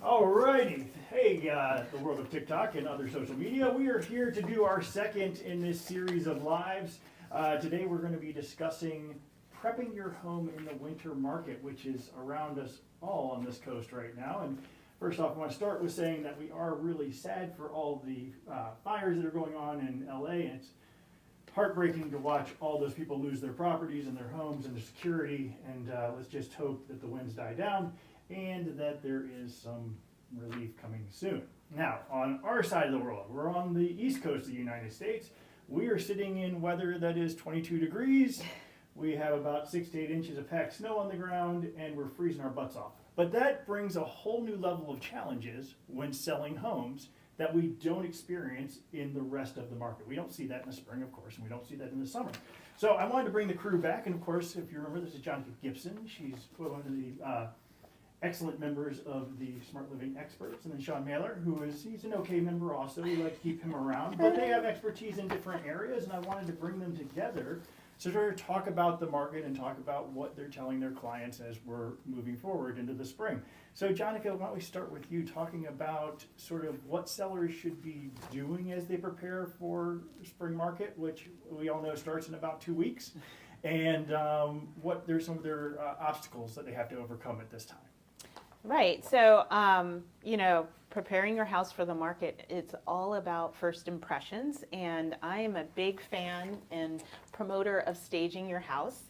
Alrighty, hey, the world of TikTok and other social media. We are here to do our second in this series of lives. Today we're going to be discussing prepping your home in the winter market, which is around us all on this coast right now. And first off, I want to start with saying that we are really sad for all the fires that are going on in LA. And it's heartbreaking to watch all those people lose their properties and their homes and their security. And let's just hope that the winds die down and that there is some relief coming soon. Now, on our side of the world, we're on the east coast of the United States. We are sitting in weather that is 22 degrees. We have about 6 to 8 inches of packed snow on the ground, and we're freezing our butts off. But that brings a whole new level of challenges when selling homes that we don't experience in the rest of the market. We don't see that in the spring, of course, and we don't see that in the summer. So I wanted to bring the crew back, and of course, if you remember, this is Jonica Gibson. She's one of the excellent members of the Smart Living Experts, and then Shawn, he's an okay member also. We like to keep him around, but they have expertise in different areas, and I wanted to bring them together so to talk about the market and talk about what they're telling their clients as we're moving forward into the spring. So Jonica, why don't we start with you talking about sort of what sellers should be doing as they prepare for the spring market, which we all know starts in about 2 weeks, and what are some of their obstacles that they have to overcome at this time. Right. So, preparing your house for the market, it's all about first impressions. And I am a big fan and promoter of staging your house.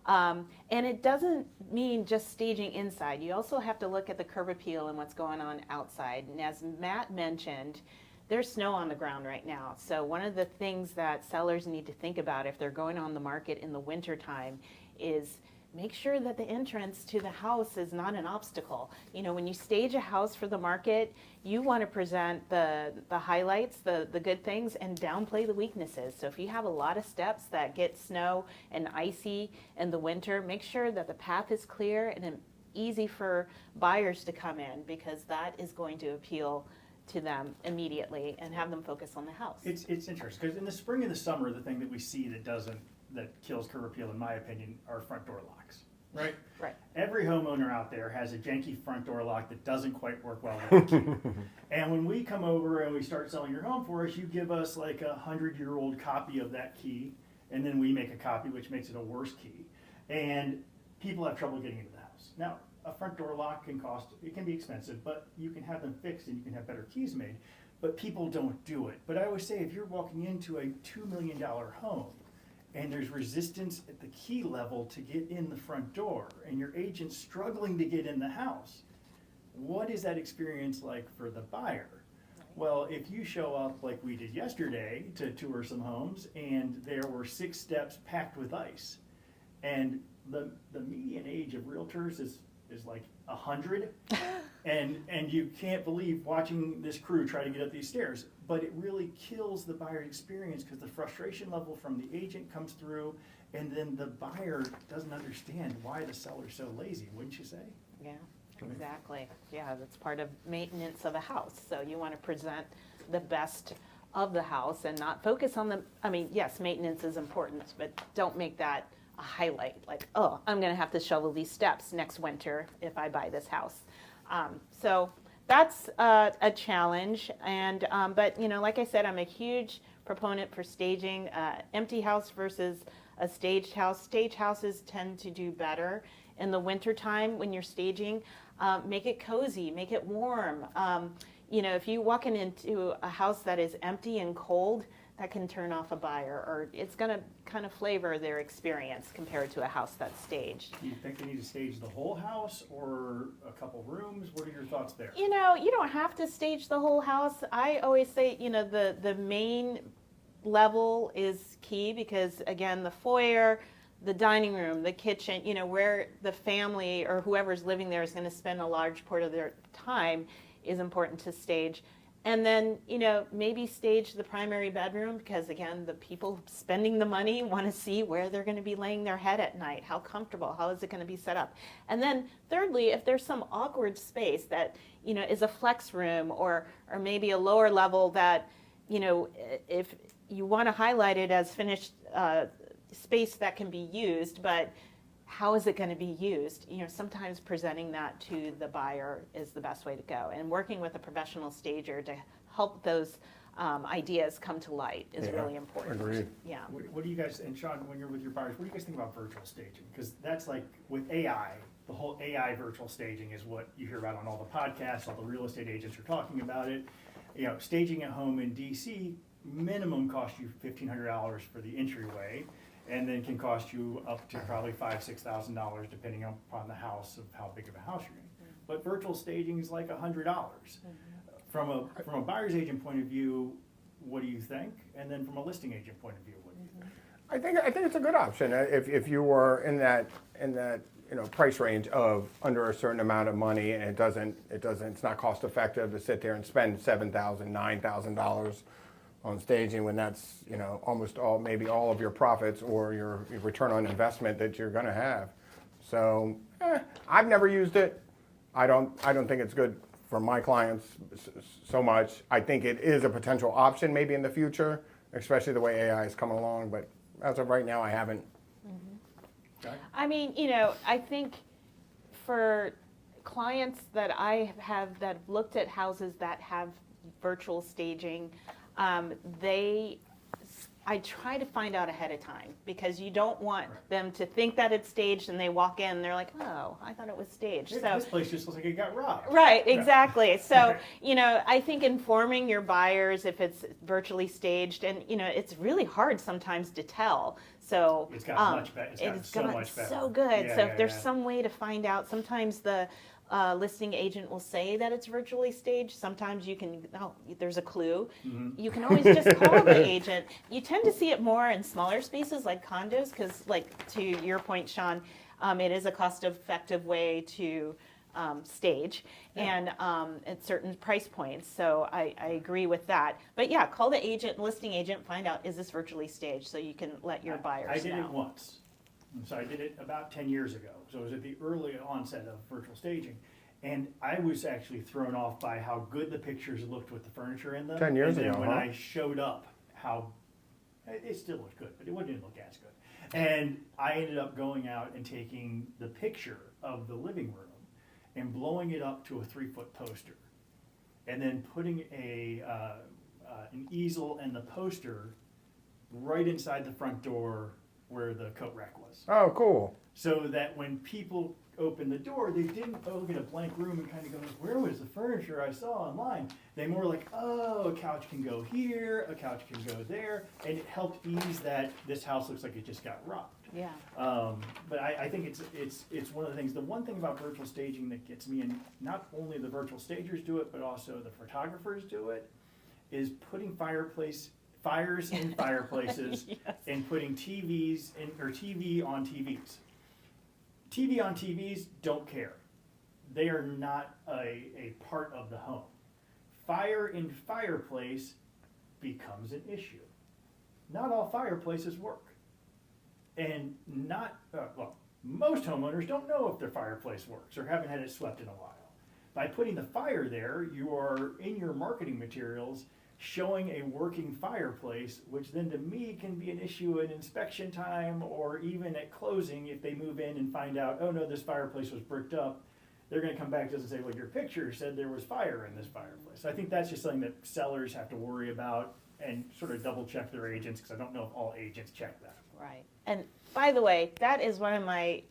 And it doesn't mean just staging inside. You also have to look at the curb appeal and what's going on outside. And as Matt mentioned, there's snow on the ground right now. So one of the things that sellers need to think about if they're going on the market in the wintertime is make sure that the entrance to the house is not an obstacle. You know, when you stage a house for the market, you want to present the highlights, the good things, and downplay the weaknesses. So if you have a lot of steps that get snow and icy in the winter, make sure that the path is clear and easy for buyers to come in, because that is going to appeal to them immediately and have them focus on the house. It's interesting, because in the spring and the summer, the thing that we see that kills curb appeal, in my opinion, are front door locks, right? Right. Every homeowner out there has a janky front door lock that doesn't quite work well with a key. And when we come over and we start selling your home for us, you give us like a 100-year-old copy of that key, and then we make a copy, which makes it a worse key. And people have trouble getting into the house. Now, a front door lock it can be expensive, but you can have them fixed and you can have better keys made. But people don't do it. But I always say, if you're walking into a $2 million home, and there's resistance at the key level to get in the front door, and your agent's struggling to get in the house, what is that experience like for the buyer? Well, if you show up like we did yesterday to tour some homes, and there were 6 steps packed with ice, and the median age of realtors is like 100, and you can't believe watching this crew try to get up these stairs. But it really kills the buyer experience, because the frustration level from the agent comes through, and then the buyer doesn't understand why the seller's so lazy, wouldn't you say? Yeah, exactly. Yeah, that's part of maintenance of a house. So you want to present the best of the house and not focus on yes, maintenance is important, but don't make that a highlight, like, oh, I'm going to have to shovel these steps next winter if I buy this house. So that's a challenge. And but like I said, I'm a huge proponent for staging empty house versus a staged house. Staged houses tend to do better in the wintertime when you're staging. Make it cozy, make it warm. If you walk into a house that is empty and cold, that can turn off a buyer, or it's going to kind of flavor their experience compared to a house that's staged. Do you think they need to stage the whole house or a couple rooms? What are your thoughts there? You don't have to stage the whole house. I always say, the main level is key, because again, the foyer, the dining room, the kitchen, where the family or whoever's living there is going to spend a large part of their time is important to stage. And then, maybe stage the primary bedroom, because again, the people spending the money want to see where they're going to be laying their head at night, how comfortable, how is it going to be set up. And then thirdly, if there's some awkward space that, is a flex room or maybe a lower level that, if you want to highlight it as finished space that can be used, but how is it going to be used? Sometimes presenting that to the buyer is the best way to go. And working with a professional stager to help those ideas come to light is really important. Agreed. Yeah. What do you guys, and Shawn, when you're with your buyers, what do you guys think about virtual staging? Because that's like with AI, the whole AI virtual staging is what you hear about on all the podcasts, all the real estate agents are talking about it. Staging a home in DC, minimum costs you $1,500 for the entryway, and then can cost you up to probably $5,000-$6,000 depending upon the house of how big of a house you're in. But virtual staging is like $100. From a buyer's agent point of view, what do you think? And then from a listing agent point of view, what do you think? I think it's a good option if you were in that price range of under a certain amount of money, and it's not cost effective to sit there and spend $7,000, $9,000 on staging when that's almost maybe all of your profits or your return on investment that you're going to have. So I've never used it. I don't think it's good for my clients so much. I think it is a potential option maybe in the future, especially the way AI is coming along. But as of right now, I haven't. Okay. I mean, I think for clients that I have that looked at houses that have virtual staging, I try to find out ahead of time, because you don't want them to think that it's staged and they walk in and they're like, oh, I thought it was staged. Yeah, this place just looks like it got robbed. Right, exactly. So, I think informing your buyers if it's virtually staged, and, it's really hard sometimes to tell. So It's got much better. It's got so much better. So good. Yeah, So if there's some way to find out, sometimes the listing agent will say that it's virtually staged. Sometimes you can, there's a clue. Mm-hmm. You can always just call the agent. You tend to see it more in smaller spaces like condos, because to your point, Shawn, it is a cost-effective way to stage and at certain price points. So I agree with that. But yeah, call the agent, listing agent, find out, is this virtually staged, so you can let your buyers know. I did it once. So I did it about 10 years ago. So it was at the early onset of virtual staging. And I was actually thrown off by how good the pictures looked with the furniture in them. 10 years and then ago, when huh? I showed up, it still looked good, but it didn't look as good. And I ended up going out and taking the picture of the living room and blowing it up to a 3-foot poster. And then putting an easel and the poster right inside the front door where the coat rack was. Oh, cool. So that when people opened the door, they didn't look at a blank room and kind of go, where was the furniture I saw online? They more like, oh, a couch can go here, a couch can go there. And it helped ease that this house looks like it just got robbed. Yeah. But I think it's one of the things. The one thing about virtual staging that gets me, and not only the virtual stagers do it, but also the photographers do it, is putting fires in fireplaces Yes. and putting TV on TVs. TV on TVs don't care. They are not a part of the home. Fire in fireplace becomes an issue. Not all fireplaces work. And most homeowners don't know if their fireplace works or haven't had it swept in a while. By putting the fire there, you are in your marketing materials showing a working fireplace, which then to me can be an issue at inspection time or even at closing if they move in and find out, oh no, this fireplace was bricked up. They're going to come back to us and say, well, your picture said there was fire in this fireplace. I think that's just something that sellers have to worry about and sort of double check their agents, because I don't know if all agents check that. Right. And by the way, that is one of my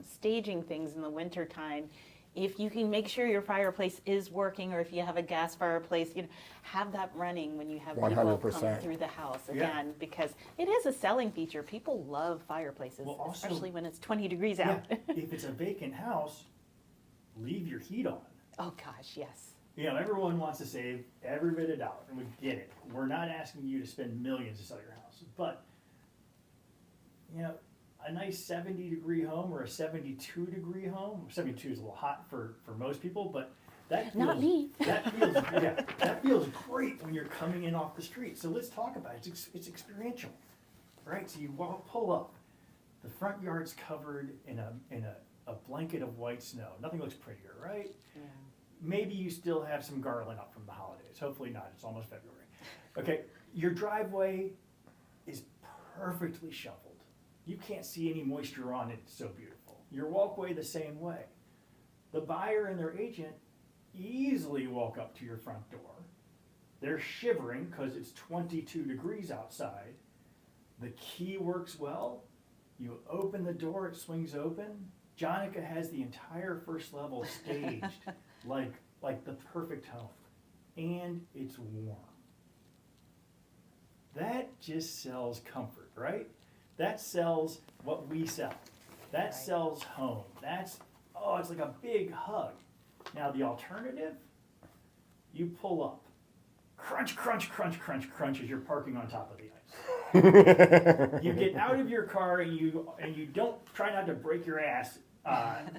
staging things in the wintertime. If you can make sure your fireplace is working, or if you have a gas fireplace, have that running when you have people 100%. come through the house again, because it is a selling feature. People love fireplaces, Well, also, especially when it's 20 degrees out. If it's a vacant house, leave your heat on. Oh gosh, yes. Everyone wants to save every bit of dollar, and we get it. We're not asking you to spend millions to sell your house, but a nice 70-degree home or a 72-degree home. 72 is a little hot for most people, but that feels, Not me. that feels great when you're coming in off the street. So let's talk about it. It's experiential, right? So you pull up. The front yard's covered in a blanket of white snow. Nothing looks prettier, right? Yeah. Maybe you still have some garland up from the holidays. Hopefully not. It's almost February. Okay, your driveway is perfectly shoveled. You can't see any moisture on it. It's so beautiful. Your walkway the same way. The buyer and their agent easily walk up to your front door. They're shivering because it's 22 degrees outside. The key works well. You open the door, it swings open. Jonica has the entire first level staged like the perfect home. And it's warm. That just sells comfort, right? That sells what we sell. That Right. sells home. It's like a big hug. Now the alternative, you pull up. Crunch, crunch, crunch, crunch, crunch as you're parking on top of the ice. You get out of your car and you don't try not to break your ass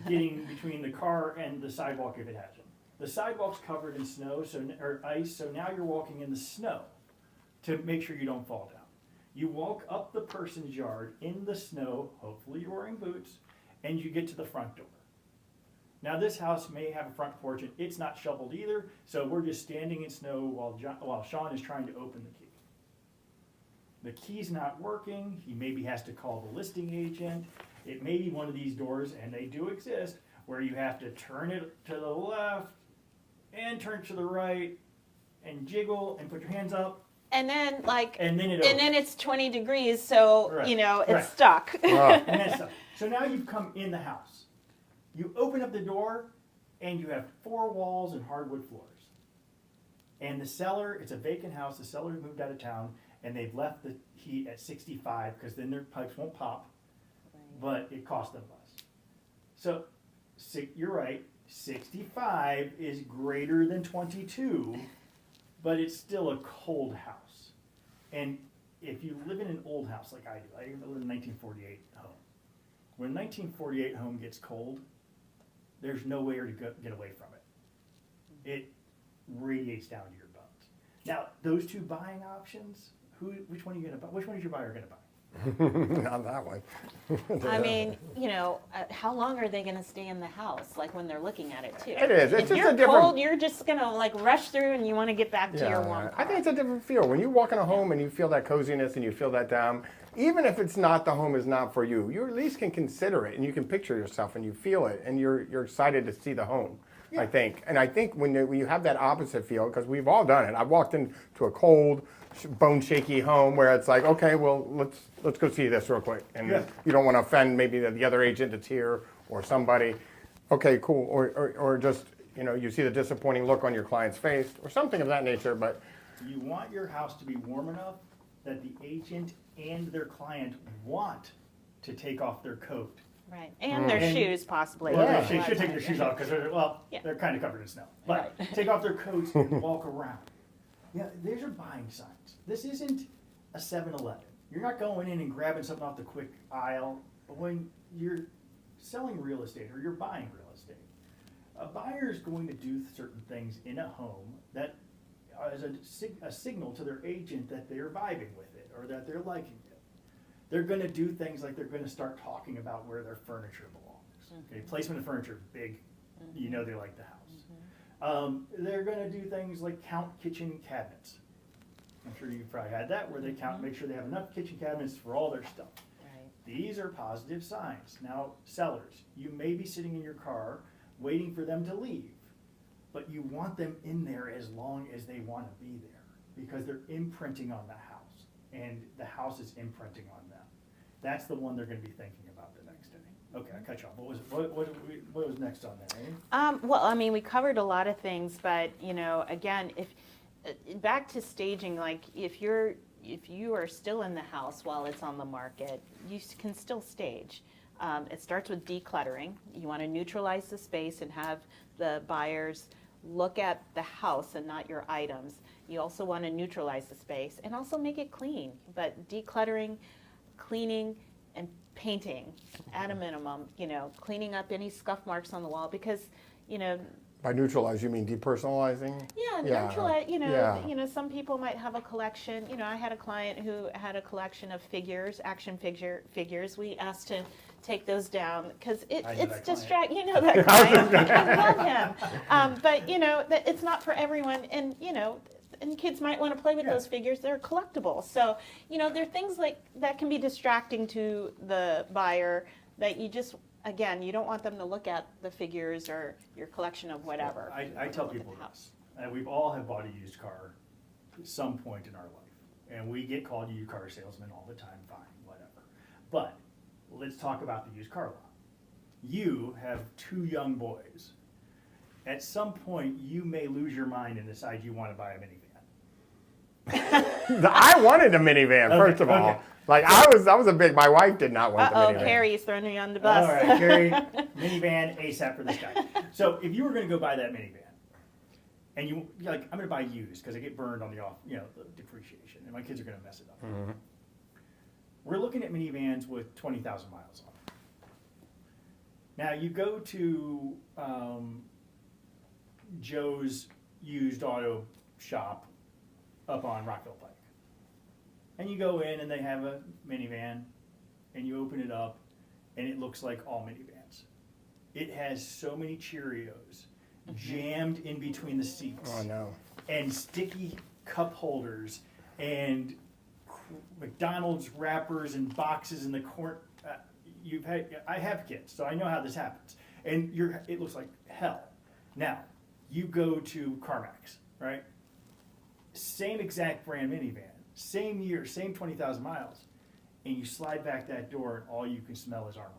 getting between the car and the sidewalk if it has one. The sidewalk's covered in snow or ice, so now you're walking in the snow to make sure you don't fall down. You walk up the person's yard in the snow, hopefully you're wearing boots, and you get to the front door. Now this house may have a front porch and it's not shoveled either, so we're just standing in snow while Shawn is trying to open the key. The key's not working, he maybe has to call the listing agent. It may be one of these doors, and they do exist, where you have to turn it to the left and turn to the right and jiggle and put your hands up. And then And then it opens. and then it's 20 degrees, so Right. it's Right. stuck. And that's stuff. So now you've come in the house. You open up the door, and you have 4 walls and hardwood floors. And the seller, it's a vacant house, the seller moved out of town, and they've left the heat at 65, because then their pipes won't pop, but it cost them less. So, you're right, 65 is greater than 22, but it's still a cold house. And if you live in an old house like I do, I live in a 1948 home. When a 1948 home gets cold, there's nowhere to get away from it. It radiates down to your bones. Now, those 2 buying options, which one are you going to buy? Which one is your buyer going to buy? Not that one. I mean, how long are they going to stay in the house? Like when they're looking at it too. It is. It's If just you're a different. cold, you're just going to rush through, and you want to get back to your warm car. I think it's a different feel. When you walk in a home and you feel that coziness and you feel that even if it's not, the home is not for you, you at least can consider it and you can picture yourself and you feel it and you're excited to see the home. Yeah. I think. And I think when you have that opposite feel, because we've all done it. I've walked into a cold, bone shaky home where it's like, okay, well, let's go see this real quick. And Yeah. you don't want to offend maybe the other agent that's here or somebody. Okay, cool. Or just, you see the disappointing look on your client's face or something of that nature. But You want your house to be warm enough that the agent and their client want to take off their coat. Right. And their And- shoes, possibly. Well, Yeah. they should take their shoes off because Yeah. they're kind of covered in snow. But Right. take off their coats and walk around. Yeah, there's your buying signs. This isn't a 7-Eleven. You're not going in and grabbing something off the quick aisle. When you're selling real estate or you're buying real estate, a buyer is going to do certain things in a home that is a signal to their agent that they're vibing with it or that they're liking it. They're going to do things like they're going to start talking about where their furniture belongs. Okay, placement of furniture, big. You know they like the house. They're going to do things like count kitchen cabinets. I'm sure you've probably had that, where they count, make sure they have enough kitchen cabinets for all their stuff. Right. These are positive signs. Now, sellers, you may be sitting in your car waiting for them to leave, but you want them in there as long as they want to be there because they're imprinting on the house, and the house is imprinting on them. That's the one they're going to be thinking about the next day. Okay, I cut you off. What was next on there? Amy? Well, I mean, we covered a lot of things, but again, if back to staging, like if you are still in the house while it's on the market, you can still stage. It starts with decluttering. You want to neutralize the space and have the buyers look at the house and not your items. You also want to neutralize the space and also make it clean. But decluttering, cleaning, and painting at a minimum. Cleaning up any scuff marks on the wall because by neutralize, you mean depersonalizing? Yeah, neutralize. Some people might have a collection. I had a client who had a collection of figures, action figures. We asked to take those down because it's distracting. You know that client. I love him. But it's not for everyone, and and kids might want to play with those figures. They're collectibles, so there are things like that can be distracting to the buyer that you just again, you don't want them to look at the figures or your collection of whatever. I tell people this, we've all have bought a used car at some point in our life, and we get called used car salesmen all the time, fine, whatever. But let's talk about the used car lot. You have 2 young boys. At some point, you may lose your mind and decide you want to buy a minivan. I wanted a minivan, Okay, first of all. okay. Like I was a big. My wife did not want the minivan. Carrie's throwing me on the bus. All right, Carrie, minivan ASAP for this guy. So if you were going to go buy that minivan, and you're like, I'm going to buy used because I get burned on the the depreciation, and my kids are going to mess it up. Mm-hmm. We're looking at minivans with 20,000 miles on them. Now you go to Joe's used auto shop up on Rockville Pike. And you go in and they have a minivan and you open it up and it looks like all minivans. It has so many Cheerios jammed in between the seats. Oh no. And sticky cup holders and McDonald's wrappers and boxes in the corner. I have kids, so I know how this happens. And it looks like hell. Now, you go to CarMax, right? Same exact brand minivan, same year, same 20,000 miles, and you slide back that door and all you can smell is Armor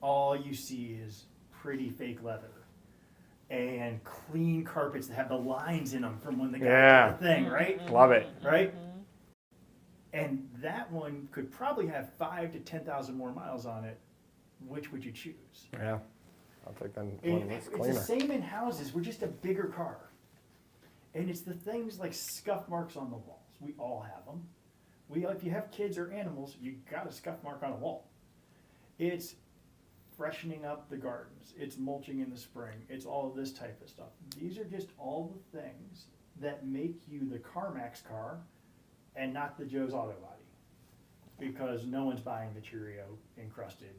All you see is pretty fake leather and clean carpets that have the lines in them from when they got the thing, right? Love it. Right? And that one could probably have 5,000 to 10,000 more miles on it. Which would you choose? Yeah. I'll take the one And that's it's cleaner. the same in houses. We're just a bigger car. And it's the things like scuff marks on the walls. We all have them. If you have kids or animals, you got a scuff mark on a wall. It's freshening up the gardens. It's mulching in the spring. It's all of this type of stuff. These are just all the things that make you the CarMax car and not the Joe's Auto Body. Because no one's buying the Cheerio encrusted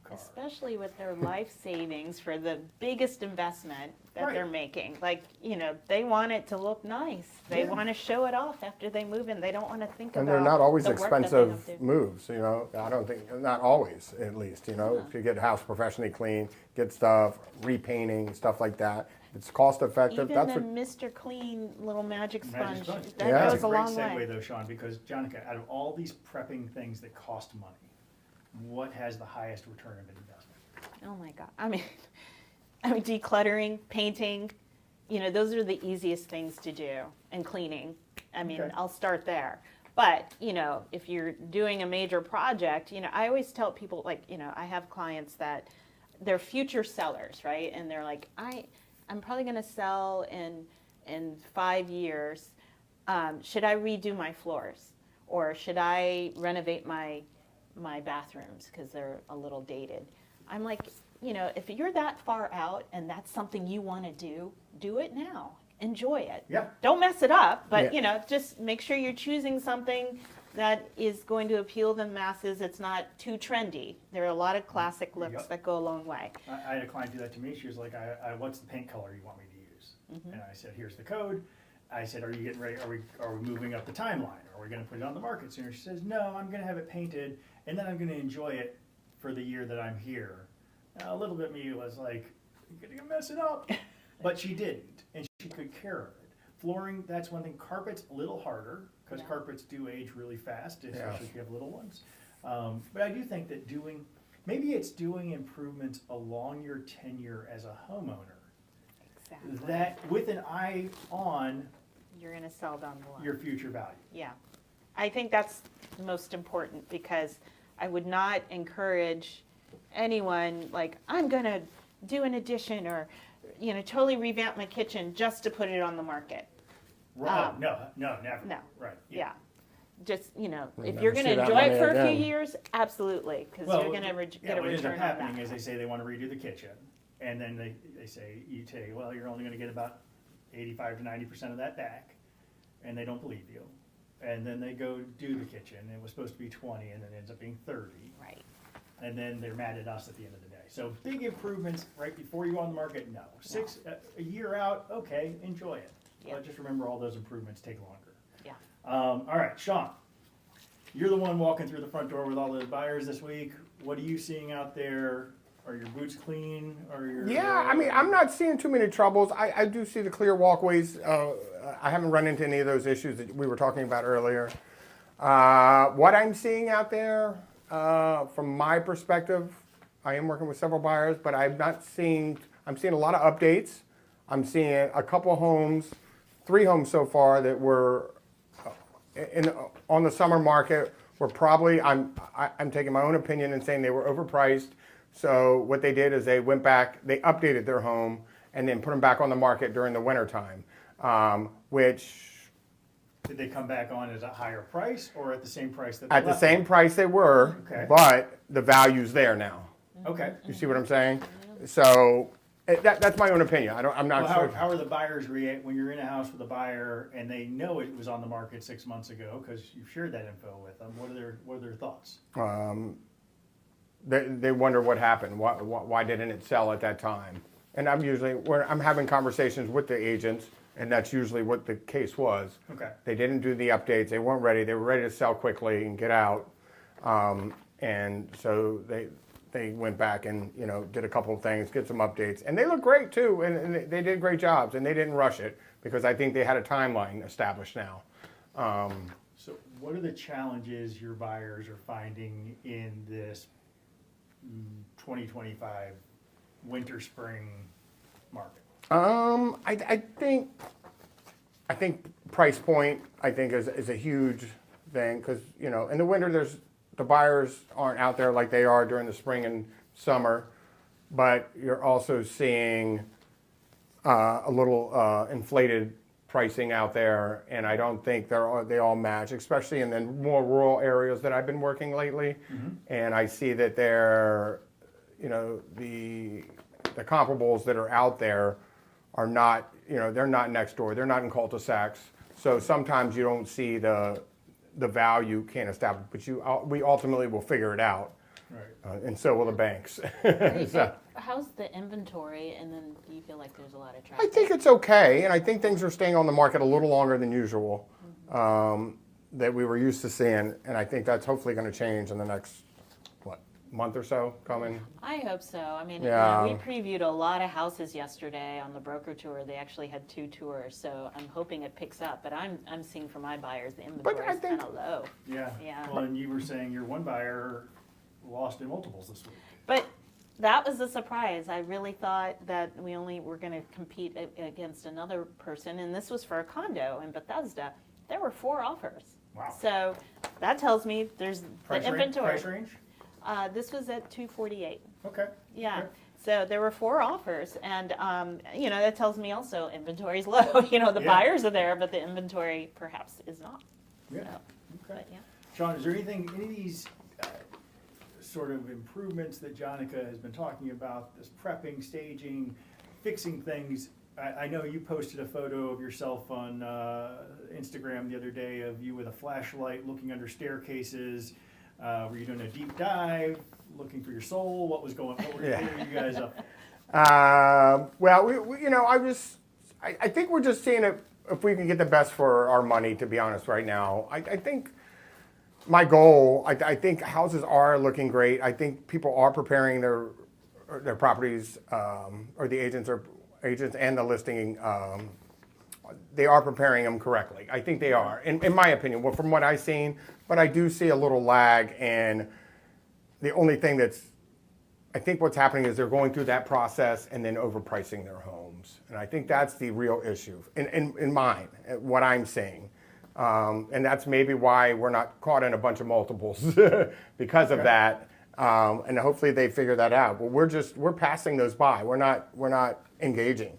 car. Especially with their life savings for the biggest investment that they're making. Like, they want it to look nice. They want to show it off after they move in. They don't want to think about And they're not always the work that they expensive have to- moves, I don't think, not always, at least, If you get a house professionally cleaned, get stuff, repainting, stuff like that, it's cost effective. Even That's the what, Mr. Clean little magic sponge, that Yeah. goes That's a a great long segue way. though, Shawn, because Jonica, out of all these prepping things that cost money, what has the highest return of investment? Oh my God. I mean, decluttering, painting, those are the easiest things to do, and cleaning. Okay. I'll start there. But, if you're doing a major project, I always tell people, I have clients that they're future sellers, right? And they're like, I'm probably going to sell in 5 years. Should I redo my floors? Or should I renovate my bathrooms because they're a little dated? I'm like, if you're that far out and that's something you want to do it now. Enjoy it. Yeah. Don't mess it up, but Yeah. just make sure you're choosing something that is going to appeal to the masses. It's not too trendy. There are a lot of classic looks Yep. that go a long way. I had a client do that to me. She was like, what's the paint color you want me to use? And I said, here's the code. I said, are you getting ready? Are we moving up the timeline? Are we going to put it on the market sooner? She says, no, I'm going to have it painted, and then I'm going to enjoy it for the year that I'm here. Now, a little bit of me was like, you're going to mess it up. But she didn't, and she took care of it. Flooring, that's one thing. Carpet's a little harder, because carpets do age really fast, especially if you have little ones. But I do think that maybe it's doing improvements along your tenure as a homeowner. Exactly. That with an eye on You're going to sell down the line. your future value. Yeah. I think that's most important, because I would not encourage anyone like, I'm going to do an addition or, totally revamp my kitchen just to put it on the market. Right. No, never. No. Right. Yeah. Just, if never you're going see to that enjoy money it for a again. few years, absolutely, because you're going to get a what ends return up on happening that. is they say they want to redo the kitchen, and then they say, well, you're only going to get about 85 to 90% of that back, and they don't believe you. And then they go do the kitchen, and it was supposed to be 20, and it ends up being 30. Right. And then they're mad at us at the end of the day. So big improvements right before you go on the market, no. A year out, okay, enjoy it. Yeah. But just remember, all those improvements take longer. Yeah. All right, Shawn, you're the one walking through the front door with all those buyers this week. what are you seeing out there? Are your boots clean? Are your Yeah, I mean, I'm not seeing too many troubles. I do see the clear walkways. I haven't run into any of those issues that we were talking about earlier. What I'm seeing out there, from my perspective, I am working with several buyers, but I'm seeing a lot of updates. I'm seeing a couple of homes, 3 homes so far that were on the summer market were probably, I'm taking my own opinion and saying they were overpriced. So what they did is they went back, they updated their home and then put them back on the market during the winter time, which Did they come back on at a higher price or at the same price that they at the left same on? price they were, Okay. but the value's there now. Okay. You see what I'm saying? So that's my own opinion. I'm not Well, sure. how are the buyers react when you're in a house with a buyer and they know it was on the market 6 months ago because you've shared that info with them? What are their thoughts? They wonder what happened. Why didn't it sell at that time? And I'm having conversations with the agents, and that's usually what the case was. Okay. They didn't do the updates. They weren't ready. They were ready to sell quickly and get out. And so they went back and did a couple of things, get some updates, and they look great too. And they did great jobs, and they didn't rush it because I think they had a timeline established now. So what are the challenges your buyers are finding in this 2025 winter spring market? I think price point is a huge thing because in the winter the buyers aren't out there like they are during the spring and summer, but you're also seeing a little inflated pricing out there, and I don't think they all match, especially in the more rural areas that I've been working lately. Mm-hmm. And I see that they're, the comparables that are out there are not, they're not next door, they're not in cul-de-sacs. So sometimes you don't see the value can't establish, but we ultimately will figure it out. Right. And so will the banks. So, How's the inventory, and then do you feel like there's a lot of I traffic? think it's okay, and I think things are staying on the market a little longer than usual, that we were used to seeing, and I think that's hopefully going to change in the next, month or so coming. I hope so. I mean, Yeah. we previewed a lot of houses yesterday on the broker tour. They actually had 2 tours, so I'm hoping it picks up. But I'm seeing for my buyers the inventory I is think- kind of low. Yeah. Yeah. Well, and you were saying your one buyer lost in multiples this week. But that was a surprise. I really thought that we only were going to compete against another person, and this was for a condo in Bethesda. There were 4 offers. Wow. So that tells me there's the inventory. Price range? This was at 248. Okay. Yeah. Okay. So there were 4 offers, and that tells me also inventory's low. The Yeah. buyers are there, but the inventory perhaps is not. Yeah. So, Okay. but yeah. Shawn, is there any of these sort of improvements that Jonica has been talking about, this prepping, staging, fixing things? I know you posted a photo of yourself on Instagram the other day of you with a flashlight looking under staircases. Were you doing a deep dive, looking for your soul? What were you guys up to? Well, I think we're just seeing if we can get the best for our money, to be honest, right now. I think my goal, I think houses are looking great. I think people are preparing their properties, or the agents and the listing, they are preparing them correctly. I think they are, in my opinion, well, from what I've seen. But I do see a little lag, and the only thing I think what's happening is they're going through that process and then overpricing their homes. And I think that's the real issue, in mine, what I'm seeing. And that's maybe why we're not caught in a bunch of multiples because of that. And hopefully they figure that out. But we're passing those by. We're not engaging.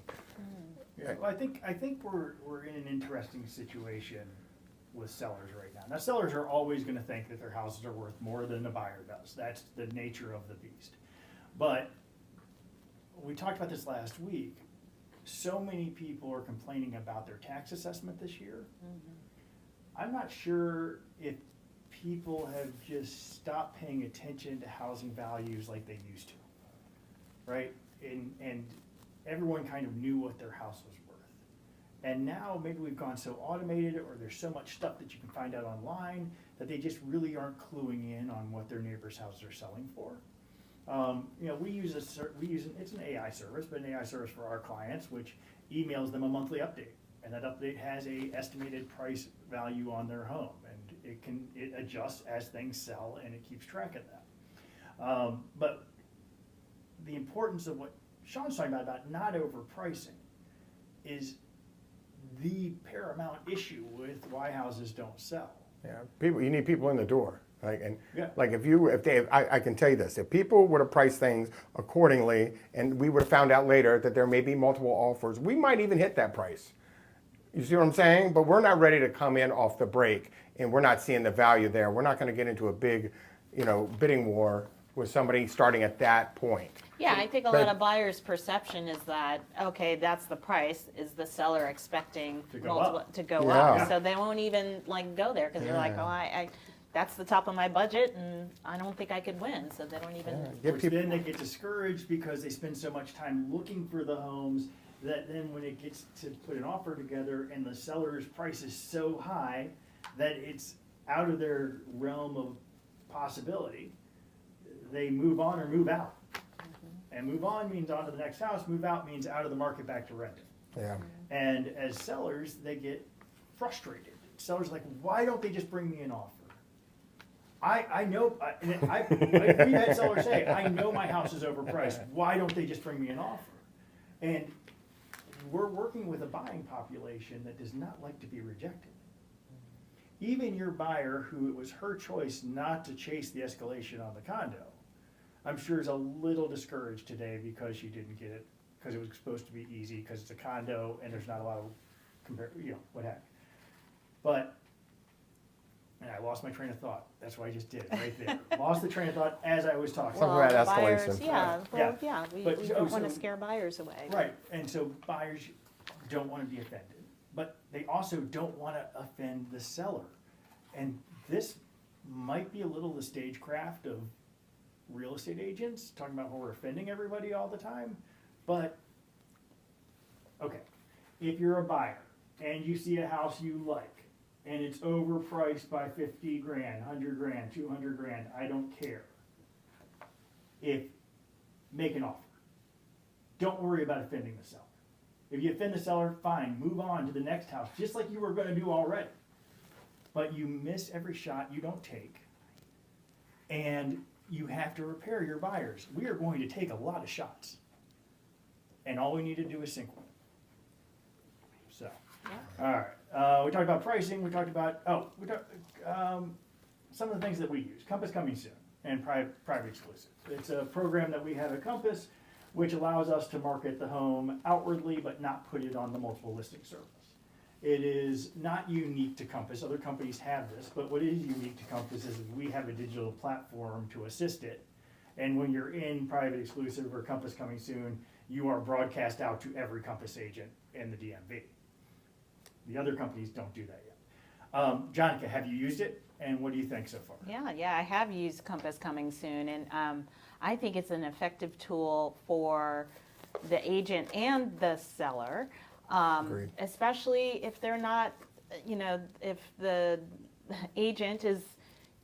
Yeah, well, I think we're in an interesting situation with sellers right now. Now, sellers are always going to think that their houses are worth more than the buyer does. That's the nature of the beast. But we talked about this last week. So many people are complaining about their tax assessment this year. Mm-hmm. I'm not sure if people have just stopped paying attention to housing values like they used to, right? And everyone kind of knew what their house was worth. And now maybe we've gone so automated, or there's so much stuff that you can find out online, that they just really aren't cluing in on what their neighbors' houses are selling for. We use it's an AI service, but an AI service for our clients, which emails them a monthly update, and that update has a estimated price value on their home, and it adjusts as things sell, and it keeps track of that. But the importance of what Shawn's talking about not overpricing, is the paramount issue with why houses don't sell. Yeah, you need people in the door. Yeah. I can tell you this, if people would have priced things accordingly and we would have found out later that there may be multiple offers, we might even hit that price. You see what I'm saying? But we're not ready to come in off the break, and we're not seeing the value there. We're not going to get into a big, bidding war with somebody starting at that point. Yeah, I think a lot of buyers' perception is that, okay, that's the price. Is the seller expecting To go up. Yeah. So they won't even go there because they're like, oh, that's the top of my budget, and I don't think I could win. So they don't even. Then they get discouraged because they spend so much time looking for the homes that then when it gets to put an offer together and the seller's price is so high that it's out of their realm of possibility, they move on or move out. And move on means on to the next house, move out means out of the market back to renting. Yeah. And as sellers, they get frustrated. Sellers are like, why don't they just bring me an offer? I know, we've had sellers say, I know my house is overpriced. Why don't they just bring me an offer? And we're working with a buying population that does not like to be rejected. Even your buyer, who it was her choice not to chase the escalation on the condo, I'm sure is a little discouraged today because she didn't get it, because it was supposed to be easy, because it's a condo and there's not a lot of what have you. But, and I lost my train of thought. That's what I just did right there. Lost the train of thought as I was talking. Something about buyers, escalation. we But, don't want to scare buyers away. Right, and so buyers don't want to be offended, but they also don't want to offend the seller. And this might be a little the stagecraft of real estate agents, talking about how we're offending everybody all the time. But, okay, if you're a buyer and you see a house you like, and it's overpriced by 50 grand, 100 grand, 200 grand, I don't care. Make an offer. Don't worry about offending the seller. If you offend the seller, fine, move on to the next house, just like you were going to do already. But you miss every shot you don't take, and you have to repair your buyers. We are going to take a lot of shots, and all we need to do is sink one. So, all right. We talked about pricing. We talked about some of the things that we use. Compass coming soon, and private exclusive. It's a program that we have at Compass, which allows us to market the home outwardly, but not put it on the multiple listing service. It is not unique to Compass. Other companies have this, but what is unique to Compass is we have a digital platform to assist it. And when you're in private exclusive or Compass coming soon, you are broadcast out to every Compass agent in the DMV. The other companies don't do that yet. Jonica, have you used it? And what do you think so far? Yeah, I have used Compass coming soon, and I think it's an effective tool for the agent and the seller. Agreed. Especially if they're not, if the agent is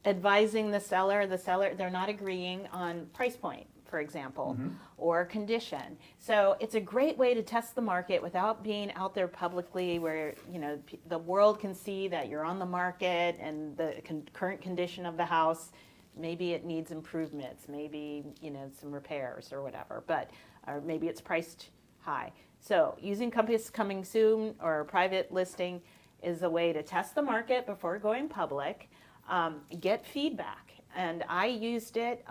advising the seller, they're not agreeing on price point, for example, or condition. So it's a great way to test the market without being out there publicly where, the world can see that you're on the market and the current condition of the house. Maybe it needs improvements, maybe, some repairs or whatever, or maybe it's priced high. So using Compass coming soon or private listing is a way to test the market before going public, get feedback. And I used it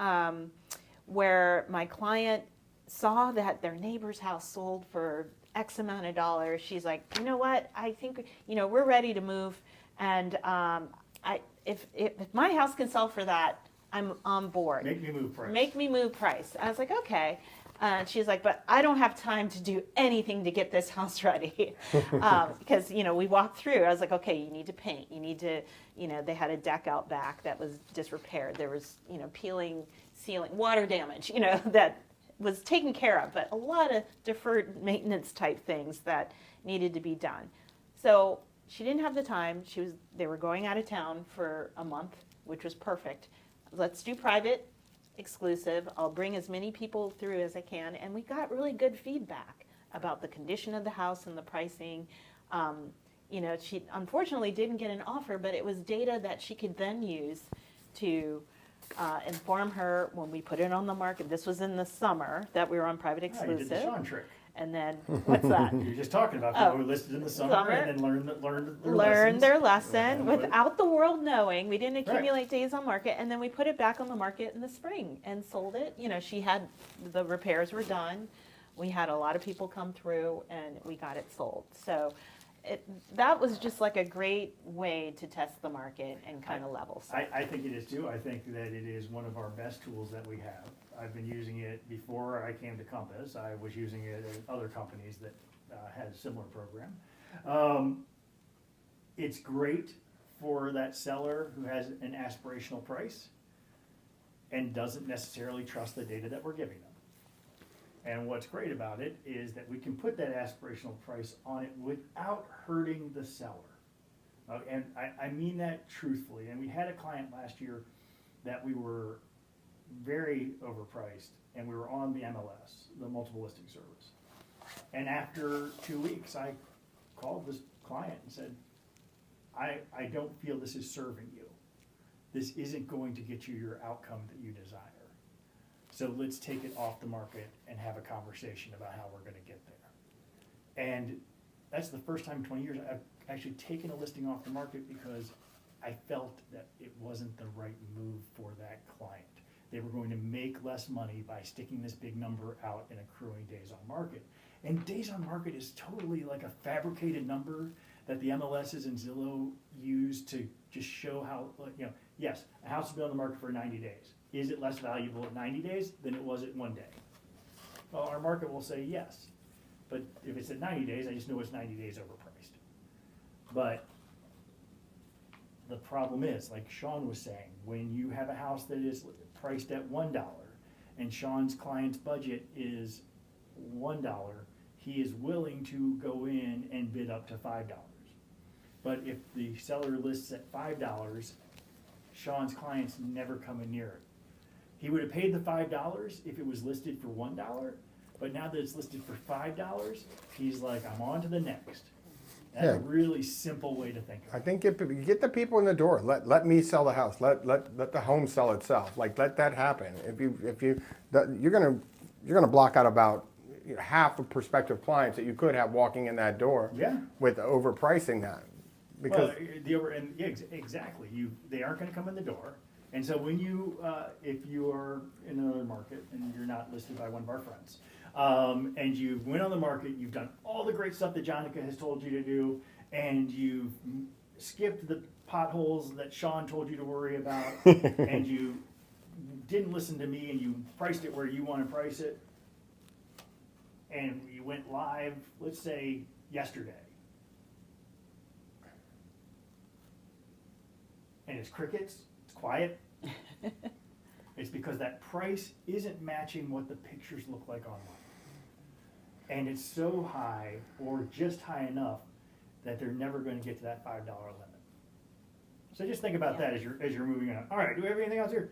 where my client saw that their neighbor's house sold for X amount of dollars. She's like, you know what, I think, we're ready to move. And if my house can sell for that, I'm on board. Make me move price. Make me move price. I was like, okay. She's like, but I don't have time to do anything to get this house ready. Because, we walked through. I was like, okay, you need to paint. You need to, they had a deck out back that was disrepaired. There was, peeling, ceiling, water damage, that was taken care of, but a lot of deferred maintenance type things that needed to be done. So she didn't have the time. They were going out of town for a month, which was perfect. Let's do private, exclusive. I'll bring as many people through as I can. And we got really good feedback about the condition of the house and the pricing. She unfortunately didn't get an offer, but it was data that she could then use to inform her when we put it on the market. This was in the summer that we were on private You exclusive. did the Shawn trick. And then, what's that? You're just talking about people who listed in the summer and then learned their lesson Yeah. without the world knowing. We didn't accumulate days on market, and then we put it back on the market in the spring and sold it. She had, the repairs were done. We had a lot of people come through, and we got it sold. So that was just like a great way to test the market and kind of level set. I think it is too. I think that it is one of our best tools that we have. I've been using it before I came to Compass. I was using it at other companies that had a similar program. It's great for that seller who has an aspirational price and doesn't necessarily trust the data that we're giving them. And what's great about it is that we can put that aspirational price on it without hurting the seller. And I mean that truthfully. And we had a client last year that we were very overpriced, and we were on the MLS, the multiple listing service. And after 2 weeks, I called this client and said, I don't feel this is serving you. This isn't going to get you your outcome that you desire. So let's take it off the market and have a conversation about how we're gonna get there. And that's the first time in 20 years I've actually taken a listing off the market because I felt that it wasn't the right move for that client. They were going to make less money by sticking this big number out and accruing days on market. And days on market is totally like a fabricated number that the MLSs and Zillow use to just show how, yes, a house has been on the market for 90 days. Is it less valuable at 90 days than it was at 1 day? Well, our market will say yes. But if it's at 90 days, I just know it's 90 days overpriced. But the problem is, like Shawn was saying, when you have a house that is priced at $1 and Shawn's client's budget is $1, he is willing to go in and bid up to $5. But if the seller lists at $5, Shawn's client's never coming near it. He would have paid the $5 if it was listed for $1, but now that it's listed for $5, he's like, I'm on to the next. That's a really simple way to think of it. I think get the people in the door. Let me sell the house. Let the home sell itself. Like, let that happen. You're gonna block out about half of prospective clients that you could have walking in that door. Yeah. With overpricing that. Because Exactly. They aren't going to come in the door, and so when if you are in another market and you're not listed by one of our friends, and you went on the market, you've done all the great stuff that Jonica has told you to do, and you've skipped the potholes that Shawn told you to worry about, and you didn't listen to me, and you priced it where you want to price it, and you went live, let's say yesterday. And it's crickets, it's quiet. It's because that price isn't matching what the pictures look like online. And it's so high, or just high enough, that they're never going to get to that $5 limit. So just think about that as you're moving on. All right, do we have anything else here?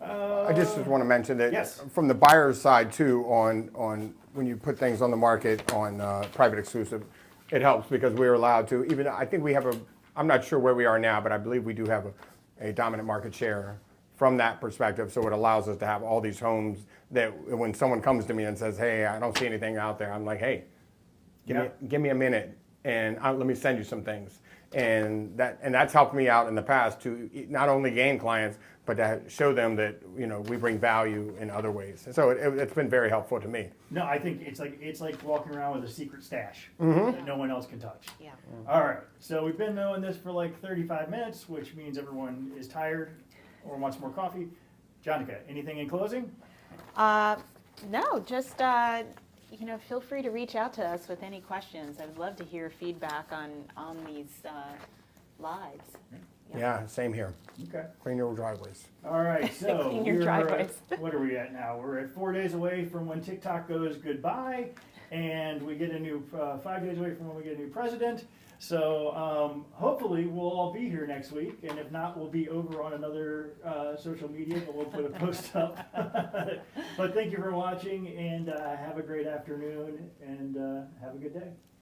I just want to mention that yes. From the buyer's side too, on when you put things on the market on private exclusive, it helps because we're allowed to. Even I think we have I'm not sure where we are now, but I believe we do have a dominant market share from that perspective. So it allows us to have all these homes that when someone comes to me and says, hey, I don't see anything out there, I'm like, hey, give me a minute and let me send you some things. And that's helped me out in the past to not only gain clients, but to show them that we bring value in other ways. So it's been very helpful to me. No, I think it's like walking around with a secret stash that no one else can touch. Yeah. All right, so we've been doing this for like 35 minutes, which means everyone is tired or wants more coffee. Jonica, anything in closing? No, just feel free to reach out to us with any questions. I'd love to hear feedback on these lives. Yeah, same here. Okay. Clean your driveways. All right, so Clean your we're at- driveways. what are we at now? We're at 4 days away from when TikTok goes goodbye, and we get a new 5 days away from when we get a new president. So hopefully we'll all be here next week, and if not, we'll be over on another social media, but we'll put a post up. But thank you for watching, and have a great afternoon, and have a good day.